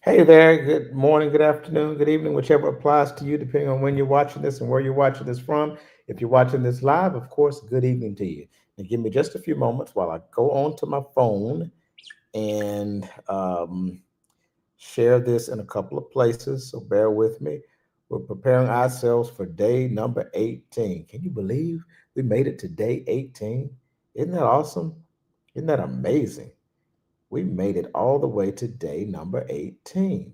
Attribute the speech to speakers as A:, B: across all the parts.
A: Hey there, good morning, good afternoon, good evening, whichever applies to you, depending on when you're watching this and where you're watching this from. If you're watching this live, of course, good evening to you. And give me just a few moments while I go on to my phone and share this in a couple of places. So bear with me. We're preparing ourselves for day number 18. Can you believe we made it to day 18? Isn't that awesome? Isn't that amazing? We made it all the way to day number 18.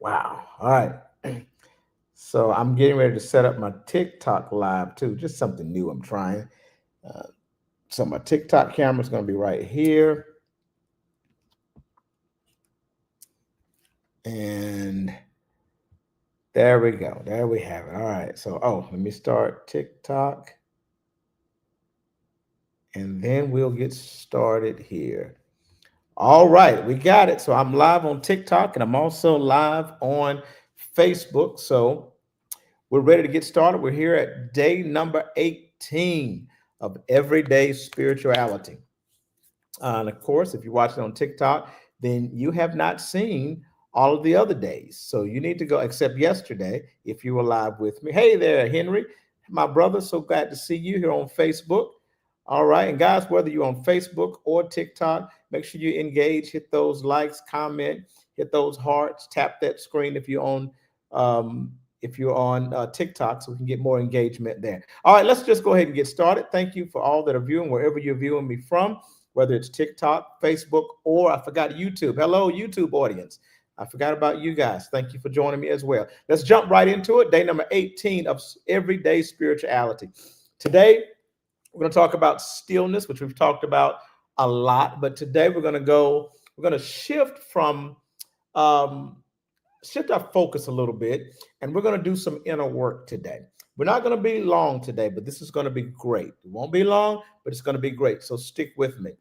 A: Wow. All right. So I'm getting ready to set up my TikTok live too. Just something new I'm trying. Uh, so my TikTok camera is going to be right here. And there we go. There we have it. All right. So, let me start TikTok. And then we'll get started here. All right. We got it. So I'm live on TikTok and I'm also live on Facebook. So we're ready to get started. We're here at day number 18 of Everyday Spirituality. And of course, if you're watching on TikTok, then you have not seen all of the other days. So you need to go, except yesterday, if you were live with me. Hey there, Henry, my brother. So glad to see you here on Facebook. All right. And guys, whether you're on Facebook or TikTok, make sure you engage, hit those likes, comment, hit those hearts, tap that screen if you're on TikTok, so we can get more engagement there. All right, let's just go ahead and get started. Thank you for all that are viewing, wherever you're viewing me from, whether it's TikTok, Facebook, or I forgot YouTube. Hello, YouTube audience. I forgot about you guys. Thank you for joining me as well. Let's jump right into it. Day number 18 of Everyday Spirituality. Today, we're going to talk about stillness, which we've talked about a lot. But today we're going to shift our focus a little bit, and we're going to do some inner work today. We're not going to be long today, but this is going to be great. It won't be long, but it's going to be great. So stick with me.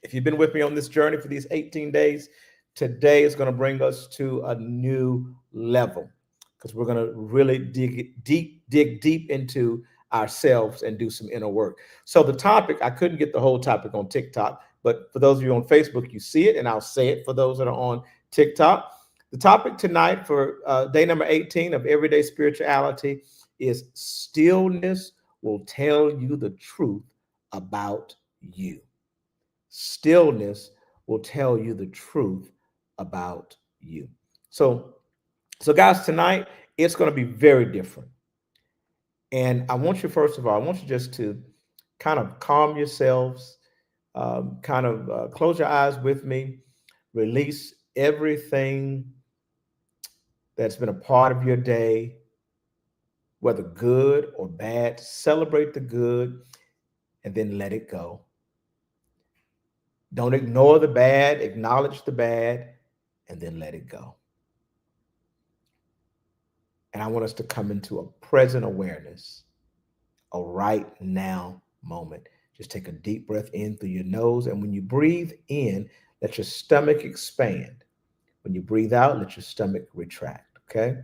A: If you've been with me on this journey for these 18 days, today is going to bring us to a new level because we're going to really dig deep into ourselves and do some inner work. So the topic, I couldn't get the whole topic on TikTok, but for those of you on Facebook, you see it, and I'll say it for those that are on TikTok. The topic tonight for day number 18 of Everyday Spirituality is stillness will tell you the truth about you. Stillness will tell you the truth about you. So guys, tonight it's going to be very different. And I want you, first of all, I want you just to kind of calm yourselves, close your eyes with me, release everything that's been a part of your day, whether good or bad. Celebrate the good and then let it go. Don't ignore the bad, acknowledge the bad, and then let it go. And I want us to come into a present awareness, a right now moment. Just take a deep breath in through your nose. And when you breathe in, let your stomach expand. When you breathe out, let your stomach retract. Okay?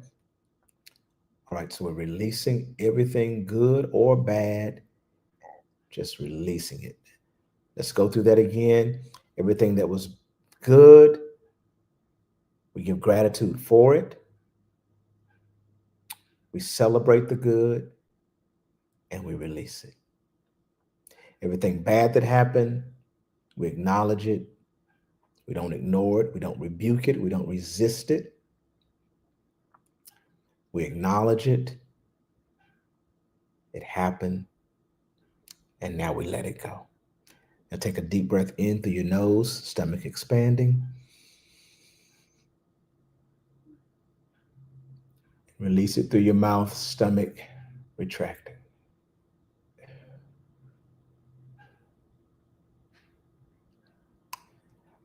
A: All right, so we're releasing everything good or bad, just releasing it. Let's go through that again. Everything that was good, we give gratitude for it. We celebrate the good and we release it. Everything bad that happened, we acknowledge it. We don't ignore it. We don't rebuke it. We don't resist it. We acknowledge it. It happened. And now we let it go. Now take a deep breath in through your nose, stomach expanding. Release it through your mouth, stomach retracting.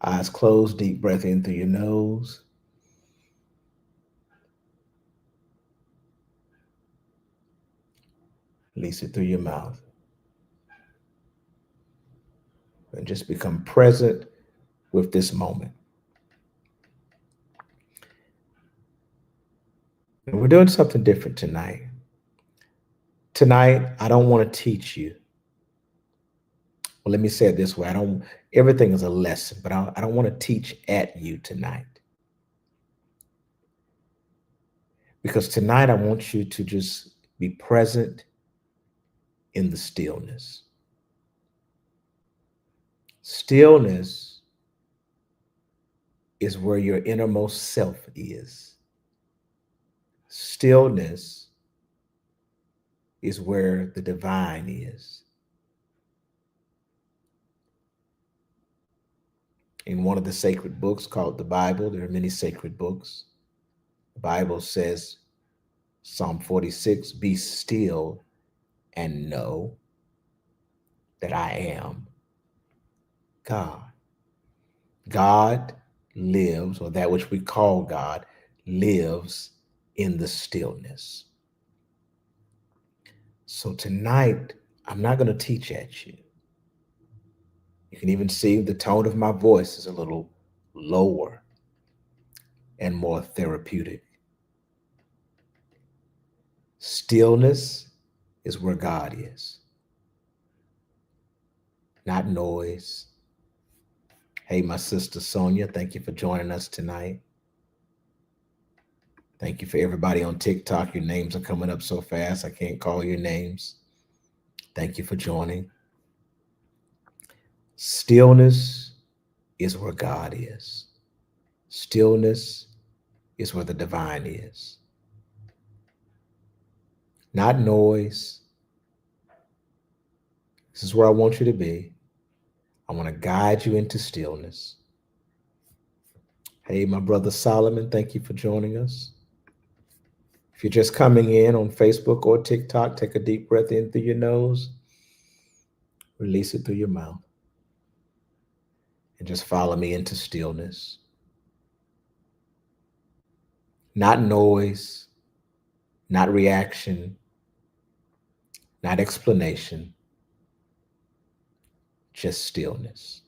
A: Eyes closed, deep breath in through your nose. Release it through your mouth. And just become present with this moment. And we're doing something different tonight. Tonight, I don't want to teach you. Well, let me say it this way. Everything is a lesson, but I don't want to teach at you tonight. Because tonight I want you to just be present in the stillness. Stillness is where your innermost self is. Stillness is where the divine is. In one of the sacred books called the Bible, there are many sacred books. The Bible says, Psalm 46, be still and know that I am God. God lives, or that which we call God, lives in the stillness. So tonight, I'm not going to teach at you. You can even see the tone of my voice is a little lower and more therapeutic. Stillness is where God is, not noise. Hey, my sister Sonia, thank you for joining us tonight. Thank you for everybody on TikTok. Your names are coming up so fast, I can't call your names. Thank you for joining. Stillness is where God is. Stillness is where the divine is. Not noise. This is where I want you to be. I want to guide you into stillness. Hey, my brother Solomon, thank you for joining us. If you're just coming in on Facebook or TikTok, take a deep breath in through your nose, release it through your mouth, and just follow me into stillness. Not noise, not reaction, not explanation, just stillness.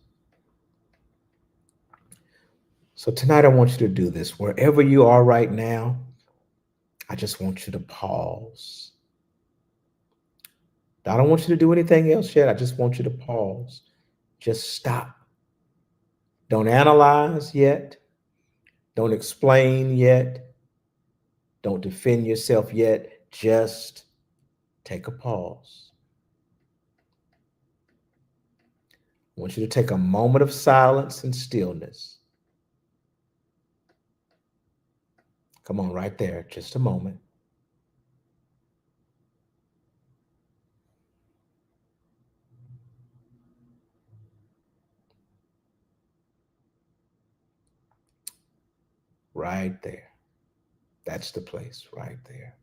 A: So tonight I want you to do this. Wherever you are right now, I just want you to pause. I don't want you to do anything else yet. I just want you to pause. Just stop. Don't analyze yet. Don't explain yet. Don't defend yourself yet. Just take a pause. I want you to take a moment of silence and stillness. Come on, right there. Just a moment. Right there. That's the place right there.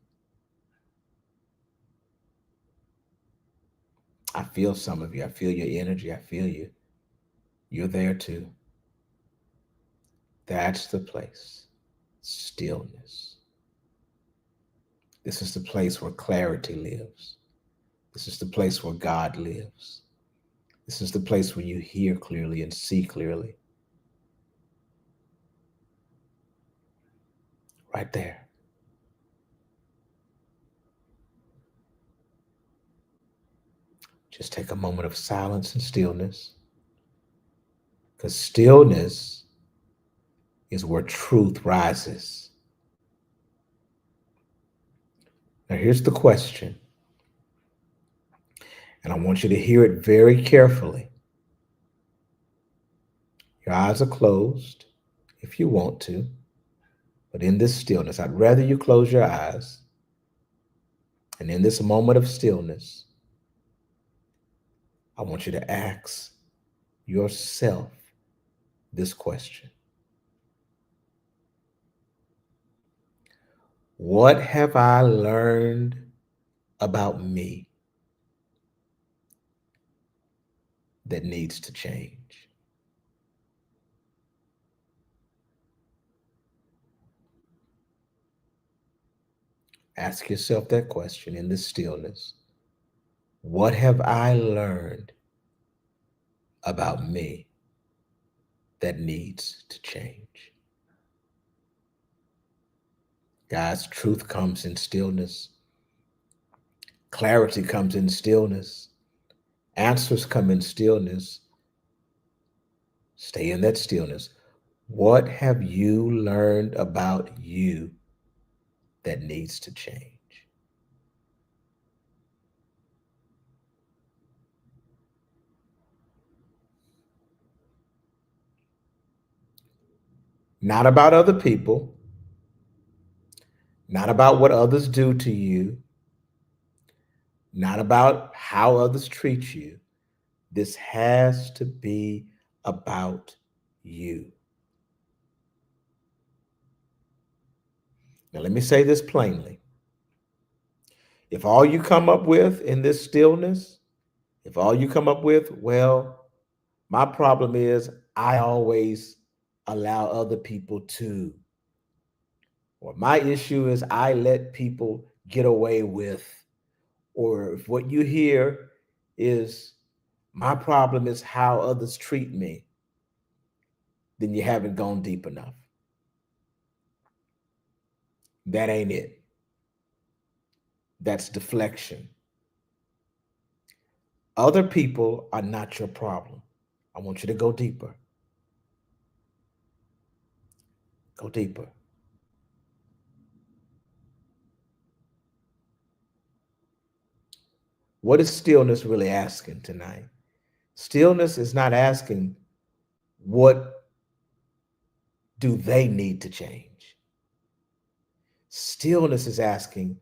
A: I feel some of you. I feel your energy. I feel you. You're there too. That's the place. Stillness. This is the place where clarity lives. This is the place where God lives. This is the place where you hear clearly and see clearly. Right there. Just take a moment of silence and stillness, because stillness is where truth rises. Now, here's the question, and I want you to hear it very carefully. Your eyes are closed if you want to, but in this stillness, I'd rather you close your eyes. And in this moment of stillness, I want you to ask yourself this question: what have I learned about me that needs to change? Ask yourself that question in this stillness. What have I learned about me that needs to change? Guys, truth comes in stillness. Clarity comes in stillness. Answers come in stillness. Stay in that stillness. What have you learned about you that needs to change. Not about other people, not about what others do to you, not about how others treat you. This has to be about you. Now, let me say this plainly. If all you come up with in this stillness, if all you come up with, well, my problem is I always allow other people to, or my issue is I let people get away with, or if what you hear is my problem is how others treat me, then you haven't gone deep enough. That ain't it. That's deflection. Other people are not your problem. I want you to go deeper. Go deeper. What is stillness really asking tonight? Stillness is not asking what do they need to change. Stillness is asking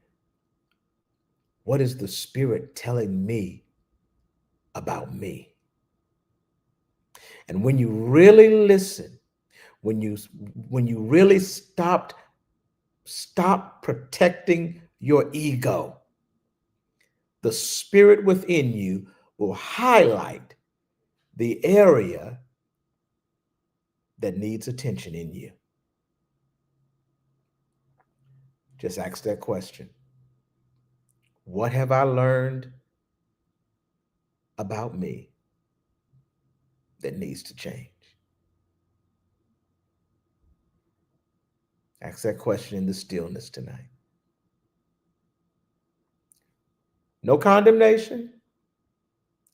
A: what is the spirit telling me about me? And when you really listen, when you really stop protecting your ego, the spirit within you will highlight the area that needs attention in you. Just ask that question. What have I learned about me that needs to change? Ask that question in the stillness tonight. No condemnation,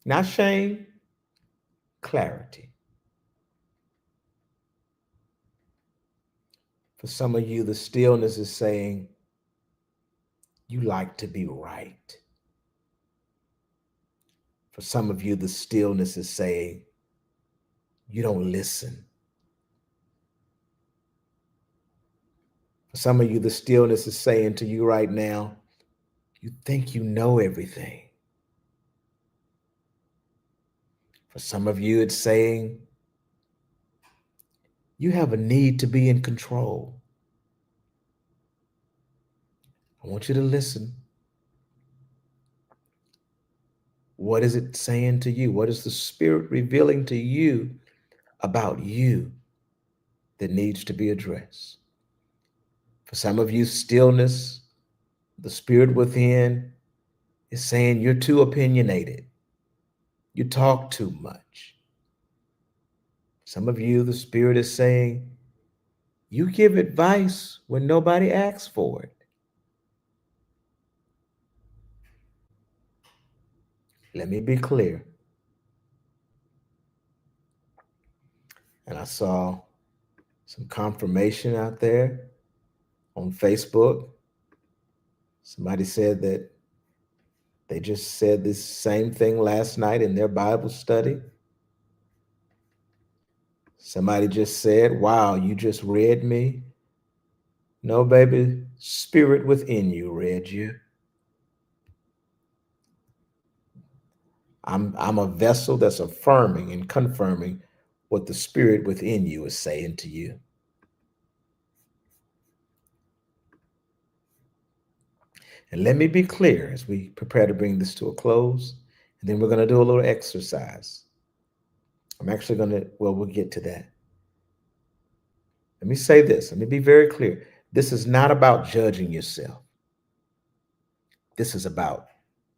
A: not shame, clarity. For some of you, the stillness is saying, you like to be right. For some of you, the stillness is saying, you don't listen. For some of you, the stillness is saying to you right now, you think you know everything. For some of you, it's saying, you have a need to be in control. I want you to listen. What is it saying to you? What is the spirit revealing to you about you that needs to be addressed? For some of you, stillness, the spirit within is saying you're too opinionated. You talk too much. Some of you, the spirit is saying you give advice when nobody asks for it. Let me be clear. And I saw some confirmation out there on Facebook. Somebody said that they just said this same thing last night in their Bible study. Somebody just said, wow, you just read me. No, baby, spirit within you read you. I'm a vessel that's affirming and confirming what the spirit within you is saying to you. And let me be clear as we prepare to bring this to a close, and then we're going to do a little exercise. I'm actually going to, well, we'll get to that. Let me say this. Let me be very clear. This is not about judging yourself. This is about,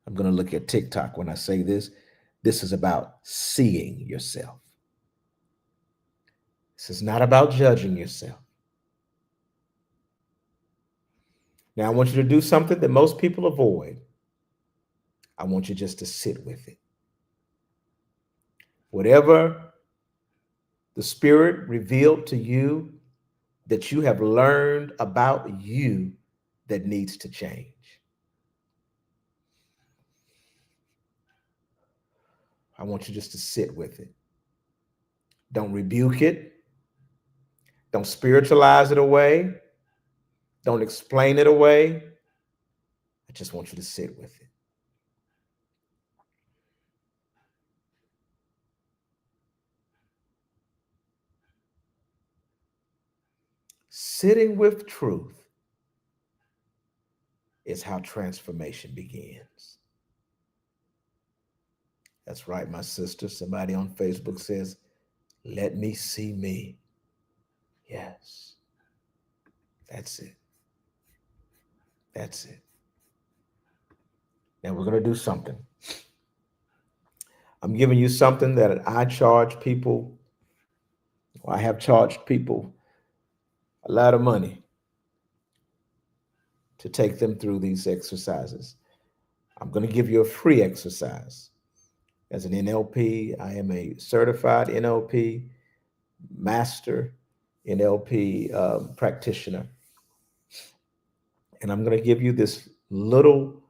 A: I'm going to look at TikTok when I say this. This is about seeing yourself. This is not about judging yourself. Now, I want you to do something that most people avoid. I want you just to sit with it. Whatever the Spirit revealed to you that you have learned about you that needs to change. I want you just to sit with it. Don't rebuke it. Don't spiritualize it away. Don't explain it away. I just want you to sit with it. Sitting with truth is how transformation begins. That's right, my sister. Somebody on Facebook says, let me see me. Yes, that's it. That's it. Now we're going to do something. I'm giving you something that I charge people. I have charged people a lot of money to take them through these exercises. I'm going to give you a free exercise. As an NLP, I am a certified NLP, master NLP practitioner. And I'm going to give you this little,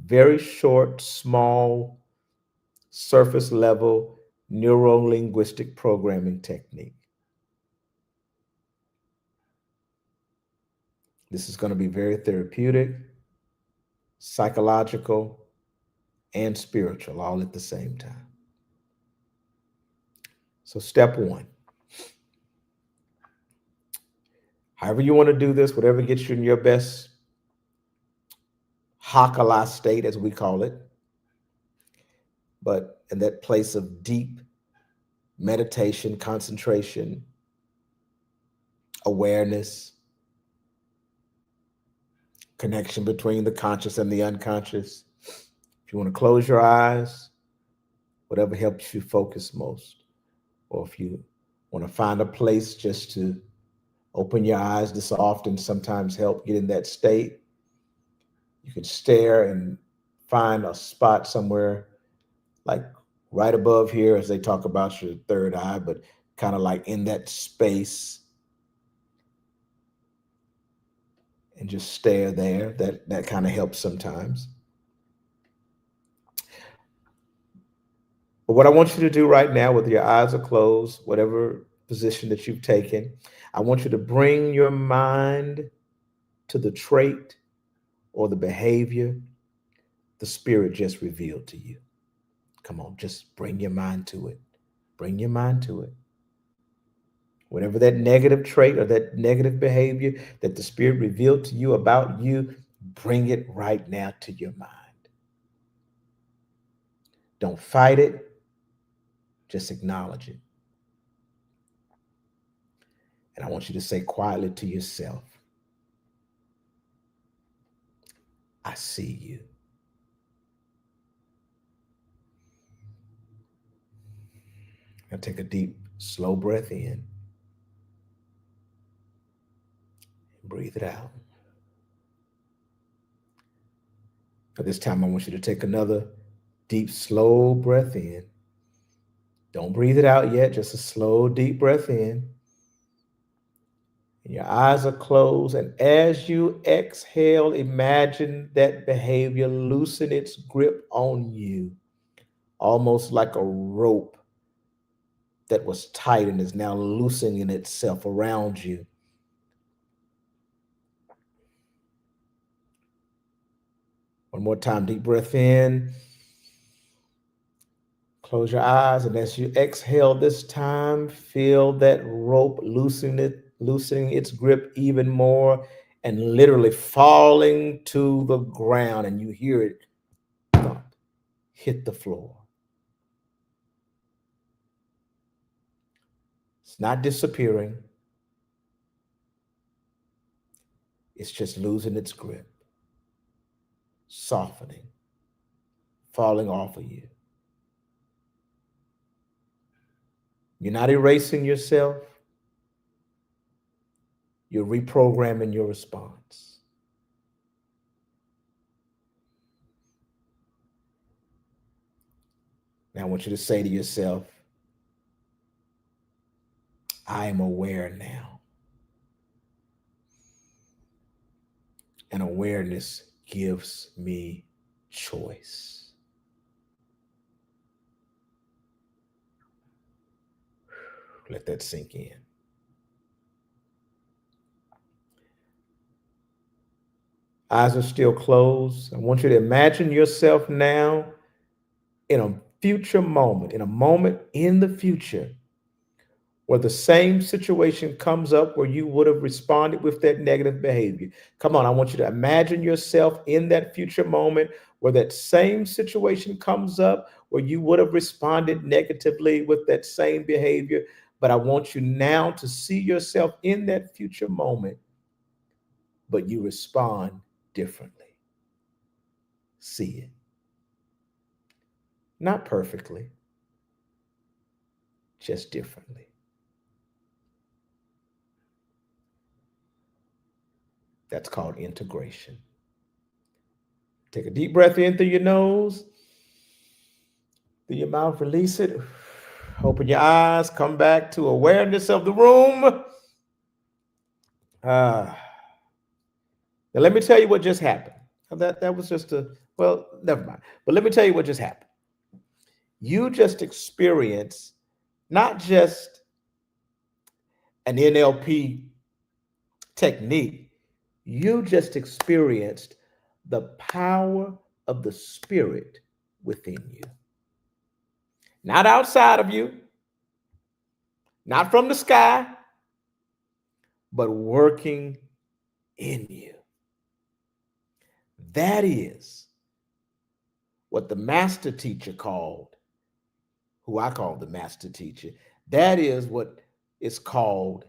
A: very short, small, surface level neuro-linguistic programming technique. This is going to be very therapeutic, psychological, and spiritual all at the same time. So step one, however you want to do this, whatever gets you in your best Hakala state, as we call it, but in that place of deep meditation, concentration, awareness, connection between the conscious and the unconscious. If you want to close your eyes, whatever helps you focus most. Or if you want to find a place just to open your eyes, this often sometimes help get in that state. You can stare and find a spot somewhere like right above here as they talk about your third eye, but kind of like in that space and just stare there. That kind of helps sometimes. But what I want you to do right now, with your eyes are closed, whatever position that you've taken, I want you to bring your mind to the trait or the behavior the spirit just revealed to you. Come on, just bring your mind to it. Bring your mind to it. Whatever that negative trait or that negative behavior that the spirit revealed to you about you, bring it right now to your mind. Don't fight it, just acknowledge it. And I want you to say quietly to yourself, I see you. Now take a deep, slow breath in. Breathe it out. At this time, I want you to take another deep, slow breath in. Don't breathe it out yet, just a slow, deep breath in. And your eyes are closed. And as you exhale, imagine that behavior loosen its grip on you, almost like a rope that was tight and is now loosening itself around you. One more time, deep breath in. Close your eyes, and as you exhale this time, feel that rope loosening its grip even more and literally falling to the ground, and you hear it thump, hit the floor. It's not disappearing. It's just losing its grip, softening, falling off of you. You're not erasing yourself. You're reprogramming your response. Now I want you to say to yourself, I am aware now. And awareness awareness gives me choice. Let that sink in. Eyes are still closed. I want you to imagine yourself now in a future moment, in a moment in the future where the same situation comes up where you would have responded with that negative behavior. Come on, I want you to imagine yourself in that future moment where that same situation comes up where you would have responded negatively with that same behavior. But I want you now to see yourself in that future moment, but you respond differently. See it. Not perfectly, just differently. That's called integration. Take a deep breath in through your nose, through your mouth, release it. Open your eyes, come back to awareness of the room. Now, let me tell you what just happened. That was just well, never mind. But let me tell you what just happened. You just experienced not just an NLP technique, you just experienced the power of the Spirit within you. Not outside of you, not from the sky, but working in you. That is what the master teacher called, who I call the master teacher. That is what is called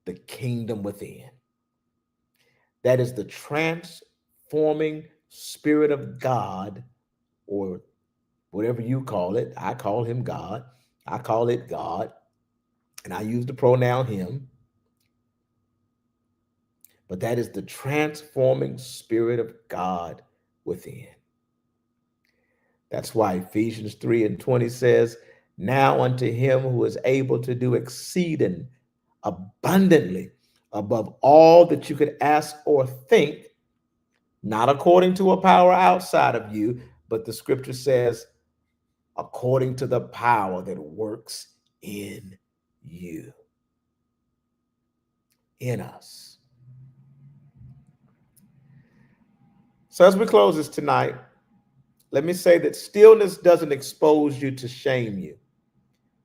A: the kingdom within. That is the transforming Spirit of God, or whatever you call it. I call him God. I call it God. And I use the pronoun him. But that is the transforming Spirit of God within. That's why Ephesians 3:20 says, now unto him who is able to do exceeding abundantly above all that you could ask or think, not according to a power outside of you, but the scripture says, according to the power that works in you, in us. So as we close this tonight, let me say that stillness doesn't expose you to shame you.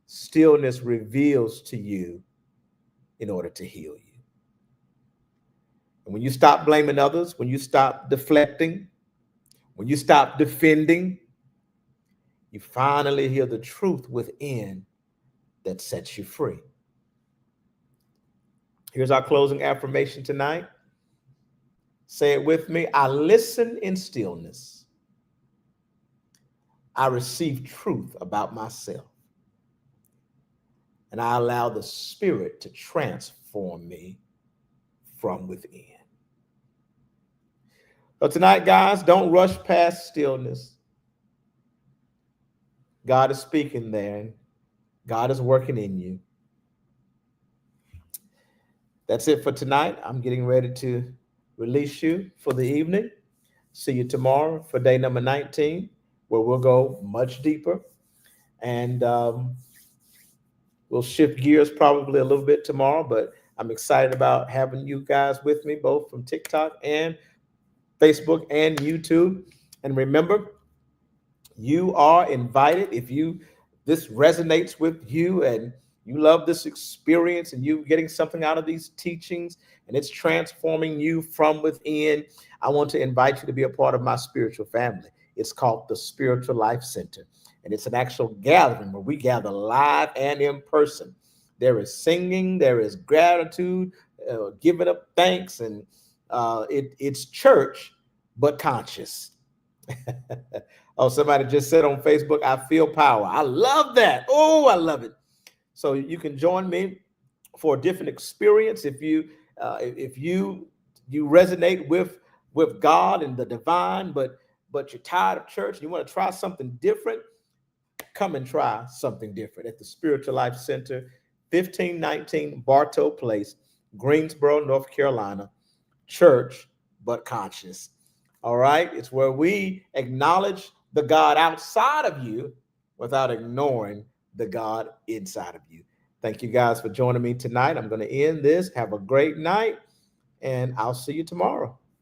A: Stillness reveals to you in order to heal you. And when you stop blaming others, when you stop deflecting, when you stop defending, you finally hear the truth within that sets you free. Here's our closing affirmation tonight. Say it with me. I listen in stillness. I receive truth about myself. And I allow the Spirit to transform me from within. So tonight, guys, don't rush past stillness. God is speaking there, and God is working in you. That's it for tonight. I'm getting ready to release you for the evening. See you tomorrow for day number 19, where we'll go much deeper. And we'll shift gears probably a little bit tomorrow, but I'm excited about having you guys with me, both from TikTok and Facebook and YouTube. And remember, you are invited. If this resonates with you and you love this experience and you getting something out of these teachings and it's transforming you from within, I want to invite you to be a part of my spiritual family. It's called the Spiritual Life Center. And it's an actual gathering where we gather live and in person. There is singing, there is gratitude, giving up thanks, and it's church, but conscious. Oh, somebody just said on Facebook, I feel power. I love that. Oh, I love it. So you can join me for a different experience. If you resonate with God and the divine, but you're tired of church and you want to try something different, come and try something different at the Spiritual Life Center, 1519 Bartow Place, Greensboro, North Carolina. Church, but conscious. All right. It's where we acknowledge the God outside of you without ignoring the God inside of you. Thank you guys for joining me tonight. I'm going to end this. Have a great night, and I'll see you tomorrow.